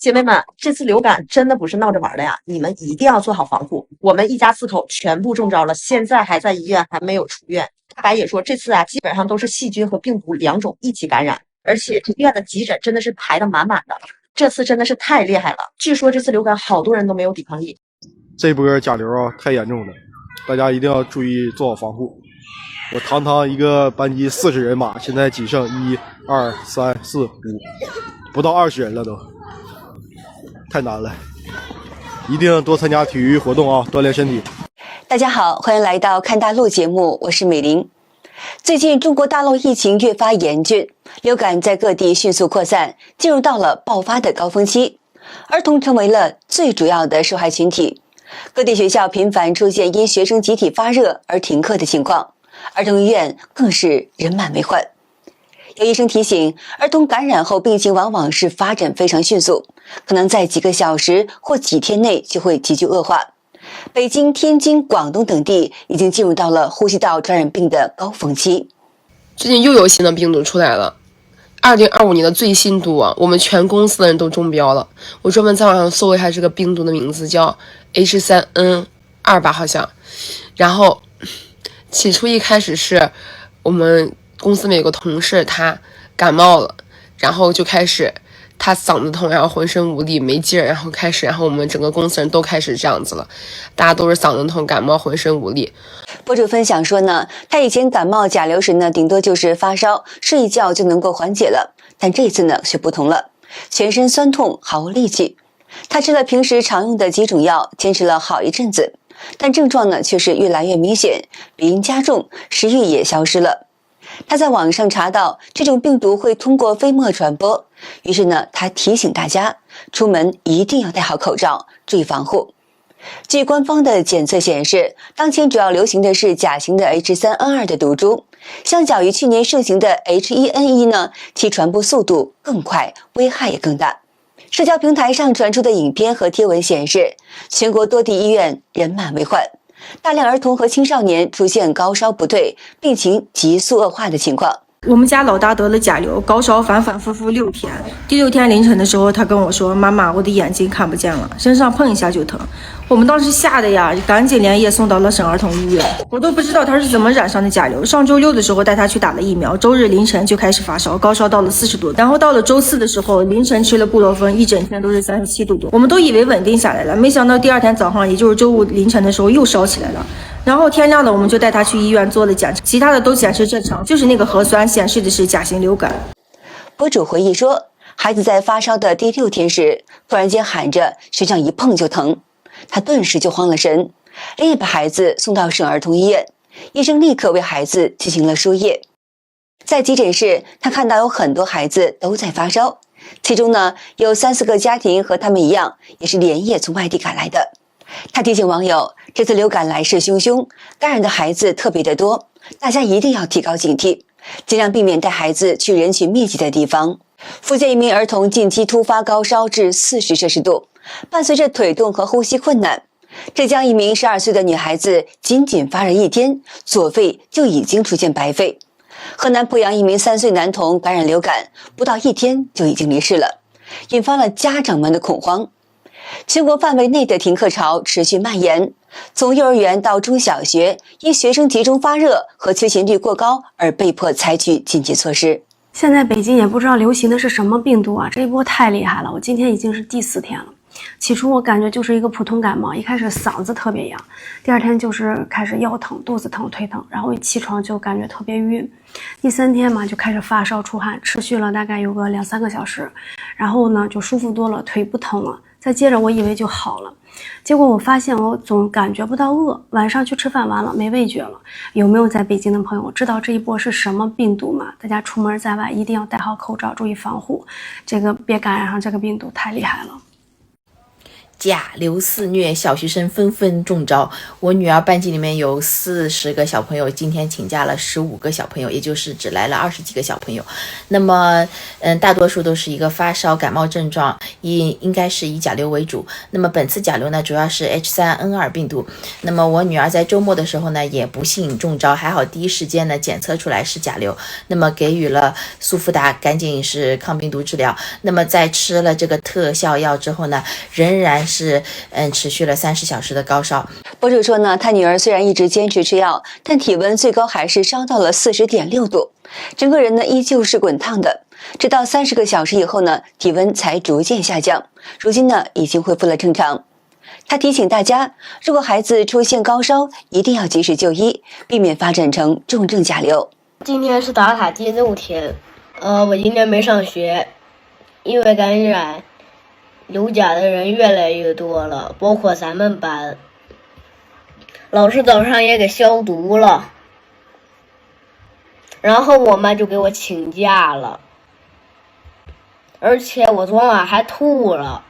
姐妹们，這次流感真的不是鬧着玩的呀，你們一定要做好防護。我們一家4口全部中招了，現在還在醫院，還沒有出院。大白也說，這次基本上都是細菌和病毒2種一起感染，而且醫院的急診真的是排得滿滿的。這次真的是太厲害了，據說這次流感好多人都沒有抵抗力。這波甲流太嚴重了，大家一定要注意做好防護。我堂一個班級40人馬，現在僅剩1、2、3、4、5，不到20人了都，太難了。一定多參加體育活動啊，鍛鍊身體。大家好，歡迎來到看大陸節目，我是美玲。最近中國大陸疫情越發嚴峻，流感在各地迅速擴散，進入到了爆發的高峰期，兒童成為了最主要的受害群體。各地學校頻繁出現因學生集體發熱而停課的情況，兒童醫院更是人滿為患。有醫生提醒，兒童感染後病情往往是發展非常迅速，可能在幾個小時或幾天內就會急劇惡化。北京、天津、廣東等地已經進入到了呼吸道傳染病的高峰期。最近又有新的病毒出来了，2025年的最新毒我们全公司的人都中标了。我专门在网上搜了一下这个病毒的名字，叫 H3N2吧，好像。然後起初一開始是我們公司裡有個同事他感冒了，然後就開始他嗓子痛，然後渾身無力沒勁兒，然後我們整個公司人都開始這樣子了，大家都是嗓子痛感冒渾身無力。博主分享說呢，他以前感冒甲流時呢，頂多就是發燒，睡一覺就能夠緩解了，但這次呢卻不同了，全身痠痛毫無力氣。他吃了平時常用的幾種藥，堅持了好一陣子，但症狀呢卻是越來越明顯，鼻音加重，食慾也消失了。他在網上查到這種病毒會通過飛沫傳播，於是呢，他提醒大家出門一定要戴好口罩，注意防護。據官方的檢測顯示，當前主要流行的是甲型的 H3N2 的毒株，相較於去年盛行的 H1N1 呢，其傳播速度更快，危害也更大。社交平台上傳出的影片和貼文顯示，全國多地醫院人滿為患。大量兒童和青少年出現高燒不退，病情急速惡化的情況。我們家老大得了甲流，高燒反反复复6天。第6天凌晨的時候，他跟我說：“媽媽，我的眼睛看不見了，身上碰一下就疼。”我們當時嚇得呀，趕緊連夜送到了省兒童醫院。我都不知道他是怎麼染上的甲流。上周6的時候帶他去打了疫苗，周日凌晨就開始發燒，高燒到了40度，然後到了周4的時候凌晨吃了布洛芬，一整天都是37度多。我們都以為穩定下來了，沒想到第2天早上，也就是周5凌晨的時候又燒起來了。然後天亮了，我們就帶他去醫院做了檢查，其他的都顯示正常，就是那個核酸顯示的是甲型流感。博主回憶說，孩子在發燒的第6天時，突然間喊着身上一碰就疼，他頓時就慌了神，連夜把孩子送到省兒童醫院，醫生立刻為孩子進行了輸液。在急診室，他看到有很多孩子都在發燒，其中呢有3、4個家庭和他們一樣，也是連夜從外地趕來的。他提醒網友，這次流感來勢洶洶，感染的孩子特別的多，大家一定要提高警惕，盡量避免帶孩子去人群密集的地方。福建一名兒童近期突發高燒至40攝氏度，伴隨着腿痛和呼吸困難。浙江一名12歲的女孩子僅發熱1天，左肺就已經出現白肺。河南濮陽一名3歲男童感染流感，不到1天就已經離世了，引發了家長們的恐慌。全國範圍內的停課潮持續蔓延，從幼兒園到中小學，因學生集中發熱和缺勤率過高而被迫採取緊急措施。現在北京也不知道流行的是什麼病毒啊，這一波太厲害了，我今天已經是第4天了。起初我感覺就是一個普通感冒，一開始嗓子特別癢，第2天就是開始腰疼、肚子疼、腿疼，然後一起床就感覺特別暈。第3天嘛就開始發燒出汗，持續了大概有個2、3個小時，然後呢就舒服多了，腿不疼了。再接着我以為就好了，結果我發現我總感覺不到餓，晚上去吃飯完了沒味覺了。有沒有在北京的朋友知道這一波是什麼病毒嗎？大家出門在外一定要戴好口罩，注意防護，這個別感染上這個病毒太厲害了。甲流肆虐，小學生紛紛中招。我女兒班級裡面有40個小朋友，今天請假了15個小朋友，也就是只來了20幾個小朋友。那麼，大多數都是一個發燒感冒症狀，應該是以甲流為主。那麼本次甲流呢，主要是 H3N2 病毒。那麼我女兒在周末的時候呢，也不幸中招，還好第一時間呢檢測出来是甲流，那麼給予了速福达，趕緊是抗病毒治療。那麼在吃了这個特效藥之後呢，仍然是持續了30小時的高燒。博主說呢，他女兒雖然一直堅持吃藥，但體溫最高還是燒到了40.6度，整個人呢依舊是滾燙的。直到30個小時以後呢，體溫才逐漸下降，如今呢已經恢復了正常。他提醒大家，如果孩子出現高燒，一定要及時就醫，避免發展成重症甲流。今天是打卡第6天，我今天沒上學，因為感染流甲的人越來越多了，包括咱們班。老師早上也給消毒了，然後我媽就給我請假了，而且我昨晚還吐了。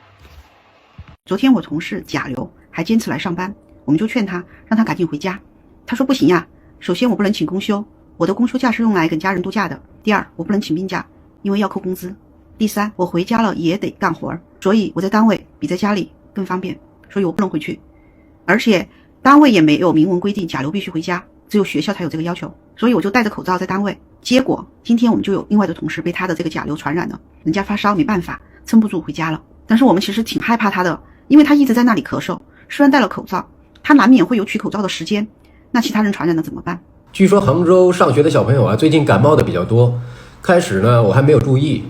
昨天我同事甲流還堅持來上班，我們就勸他，讓他趕緊回家。他說不行呀，首先我不能請公休，我的公休假是用來跟家人度假的。第二，我不能請病假，因為要扣工資。第三，我回家了也得幹活，所以我在單位比在家裡更方便，所以我不能回去。而且單位也沒有明文規定甲流必須回家，只有學校才有這個要求，所以我就戴着口罩在單位。結果今天我們就有另外的同事被他的這個甲流傳染了，人家發燒沒辦法，撐不住回家了。但是我們其實挺害怕他的，因為他一直在那裡咳嗽，雖然戴了口罩，他難免會有取口罩的時間，那其他人傳染了怎麼辦？據說杭州上學的小朋友最近感冒的比較多。開始呢我還沒有注意，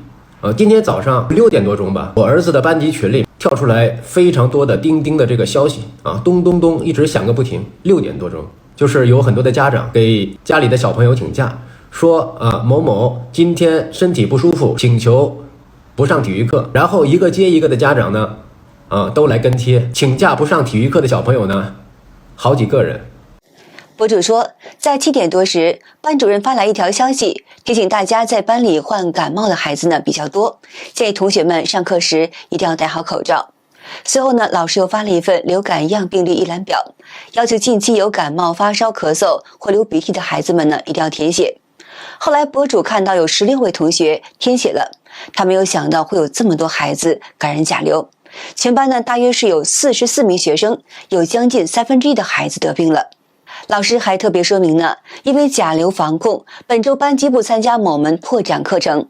今天早上6點多鐘吧，我兒子的班級群裡跳出來非常多的釘釘的這個消息咚咚咚一直響個不停。6點多鐘就是有很多的家長給家裡的小朋友請假，說某某今天身體不舒服，請求不上體育課。然後一個接一個的家長呢都來跟貼，請假不上體育課的小朋友呢好幾個人。博主說，在7點多時，班主任發來一條消息，提醒大家在班裡患感冒的孩子呢比較多，建議同學們上課時一定要戴好口罩。隨後呢，老師又發了一份流感樣病例一览表，要求近期有感冒、發燒、咳嗽或流鼻涕的孩子們呢一定要填写。後來博主看到有16位同學填寫了，他沒有想到會有這麼多孩子感染甲流。全班呢大約是有44名學生，有將近1/3的孩子得病了。老師還特別說明呢，因為甲流防控，本周班級不參加某門拓展課程。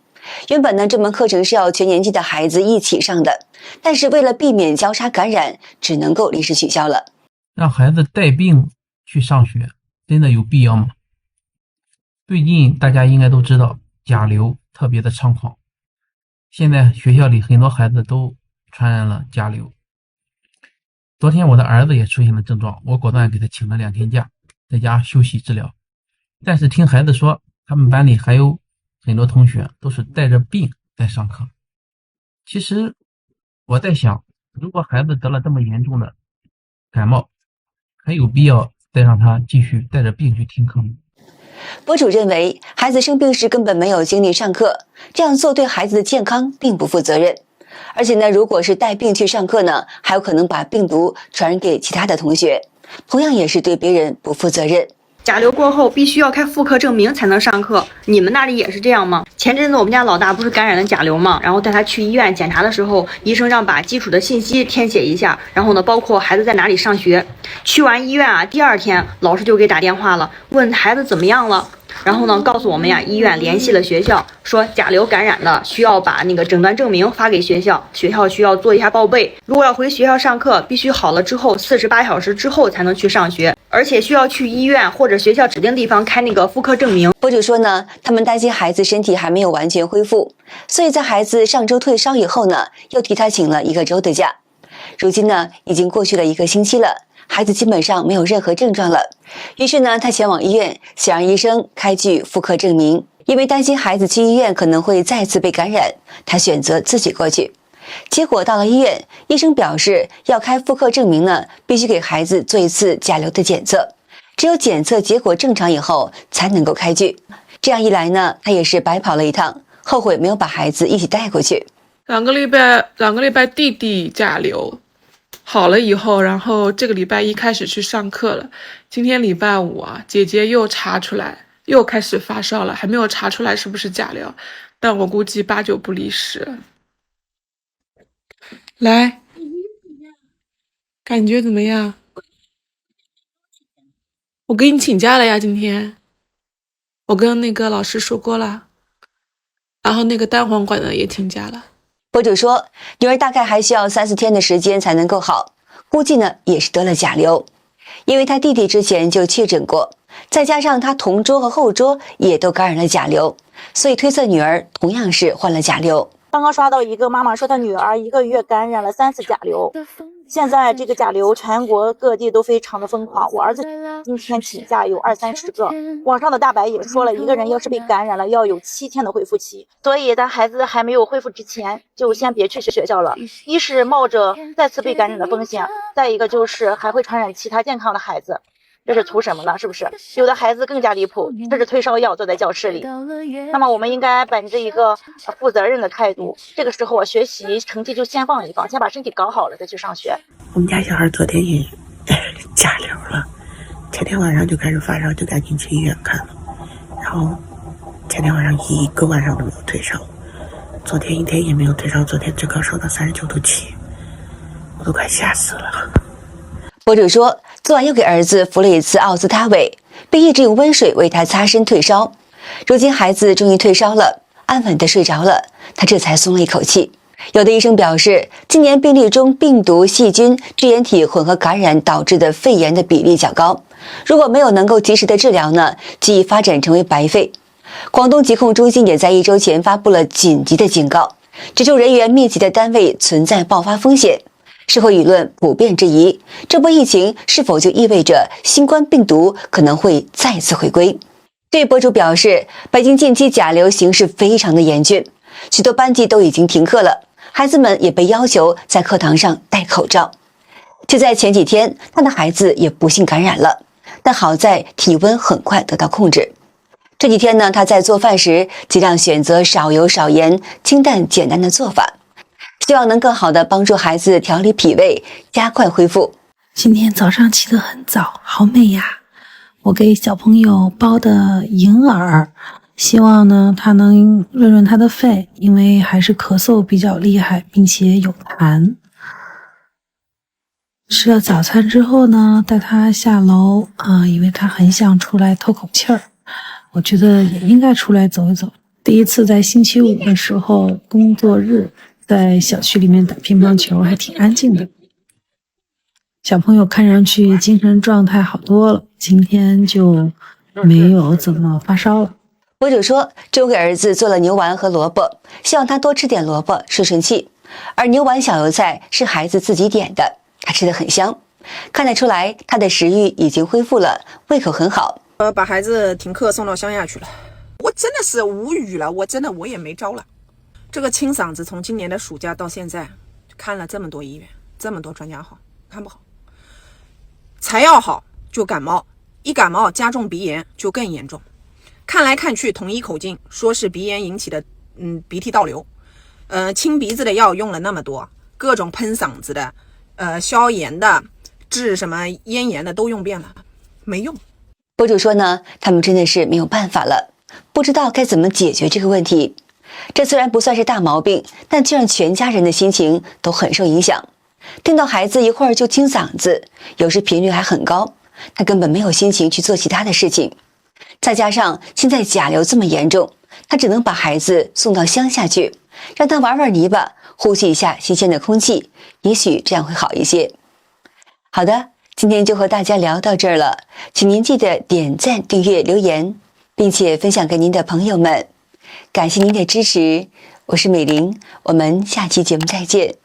原本呢，這門課程是要全年級的孩子一起上的，但是為了避免交叉感染，只能夠臨時取消了。讓孩子帶病去上學，真的有必要嗎？最近大家應該都知道，甲流特別的猖狂，現在學校裡很多孩子都傳染了甲流。昨天我的兒子也出現了症狀，我果斷給他請了2天假，在家休息治療。但是听孩子說，他們班裡還有很多同學都是帶着病在上課。其實我在想，如果孩子得了這麼嚴重的感冒，還有必要再讓他繼續帶着病去聽課嗎？博主認為，孩子生病時根本沒有精力上課，這樣做對孩子的健康並不負責任。而且呢，如果是帶病去上課呢，還有可能把病毒傳染給其他的同學，同樣也是對別人不負責任。甲流過後必須要開復課證明才能上課，你們那裡也是這樣嗎？前陣子我們家老大不是感染了甲流嗎？然後帶他去醫院檢查的時候，醫生讓把基礎的信息填寫一下，然後呢，包括孩子在哪裡上學。去完醫院第2天老師就給打電話了，問孩子怎麼樣了。然後呢，告訴我們醫院聯繫了學校，說甲流感染了，需要把那個診斷證明發給學校，學校需要做一下報備。如果要回學校上課，必須好了之後48小時之後才能去上學，而且需要去醫院或者學校指定地方開那個復課證明。博主說呢，他們擔心孩子身體還沒有完全恢復，所以在孩子上周退燒以後呢，又替他請了1個周的假。如今呢，已經過去了1個星期了，孩子基本上沒有任何症狀了。於是呢，他前往醫院，想讓醫生開具復課證明。因為擔心孩子去醫院可能會再次被感染，他選擇自己過去。結果到了醫院，醫生表示要開復課證明呢，必須給孩子做一次甲流的檢測，只有檢測結果正常以後才能夠開具。這樣一來呢，他也是白跑了一趟，後悔沒有把孩子一起帶過去。兩個禮拜弟弟甲流，好了以后，然後這個禮拜一開始去上課了。今天禮拜五啊，姐姐又查出來，又開始發燒了，還沒有查出來是不是甲流，但我估計8、9不離10。來，感覺怎麼樣？我給你請假了呀，今天我跟那個老師說過了，然後那個單簧管的也請假了。博主說，女兒大概還需要3、4天的時間才能夠好，估計呢也是得了甲流，因為他弟弟之前就確診過，再加上他同桌和後桌也都感染了甲流，所以推測女兒同樣是患了甲流。剛剛刷到一個媽媽說她女兒1個月感染了3次甲流，現在這個甲流全國各地都非常的瘋狂。我兒子今天請假有20、30個，網上的大白也說了，一個人要是被感染了要有7天的恢復期，所以在孩子還沒有恢復之前就先別去學校了，一是冒着再次被感染的風險，再一個就是還會傳染其他健康的孩子。這是圖什麼呢？是不是有的孩子更加離譜，吃着退燒藥坐在教室裡？那麼我們應該本着一個負責任的態度，這個時候學習成績就先放一放，先把身體搞好了再去上學。我們家小孩昨天也甲流了，前天晚上就開始發燒，就趕緊去醫院看了，然後前天晚上1個晚上都沒有退燒，昨天1天也沒有退燒，昨天最高燒到39度7，我都快嚇死了。博主說，昨晚又給兒子服了一次奧司他韋，並一直用溫水為他擦身退燒。如今孩子終於退燒了，安穩地睡着了，他這才鬆了一口氣。有的醫生表示，今年病例中病毒、細菌、支原體混合感染導致的肺炎的比例較高，如果沒有能夠及時的治療呢，極易發展成為白肺。廣東疾控中心也在1周前發布了緊急的警告，指出人員密集的單位存在爆發風險。社會輿論普遍質疑，這波疫情是否就意味着新冠病毒可能會再次回歸？對博主表示，北京近期甲流形勢非常的嚴峻，許多班級都已經停課了，孩子們也被要求在課堂上戴口罩。就在前幾天，他的孩子也不幸感染了，但好在體溫很快得到控制。這幾天呢，他在做飯時盡量選擇少油少鹽、清淡簡單的做法，希望能更好地幫助孩子調理脾胃，加快恢復。今天早上起得很早，好美呀！我給小朋友煲的银耳，希望呢他能潤潤他的肺，因為還是咳嗽比較厲害，並且有痰。吃了早餐之後呢，帶他下樓因為他很想出來透口氣兒，我覺得也應該出來走一走。第一次在星期五的時候，工作日，在小區裡面打乒乓球，還挺安靜的。小朋友看上去精神狀態好多了，今天就沒有怎麼發燒了。博主說，中午給兒子做了牛丸和蘿蔔，希望他多吃點蘿蔔順順氣。而牛丸小油菜是孩子自己點的，他吃得很香，看得出來他的食欲已經恢復了，胃口很好。把孩子停課送到鄉下去了，我真的是無語了，我也沒招了。這個清嗓子從今年的暑假到現在，看了這麼多醫院，這麼多專家好，看不好。才要好就感冒，一感冒加重鼻炎就更嚴重。看來看去統一口徑，說是鼻炎引起的鼻涕倒流。清鼻子的藥用了那麼多，各種噴嗓子的，消炎的，治什麼咽炎的都用遍了，沒用。博主說呢，他們真的是沒有辦法了，不知道該怎麼解決這個問題。這雖然不算是大毛病，但卻讓全家人的心情都很受影響。聽到孩子一會兒就清嗓子，有時頻率還很高，他根本沒有心情去做其他的事情。再加上現在甲流這麼嚴重，他只能把孩子送到鄉下去，讓他玩玩泥巴，呼吸一下新鮮的空氣，也許這樣會好一些。好的，今天就和大家聊到這兒了，請您記得點讚、訂閱、留言，並且分享給您的朋友們。感謝您的支持，我是美玲，我們下期節目再見。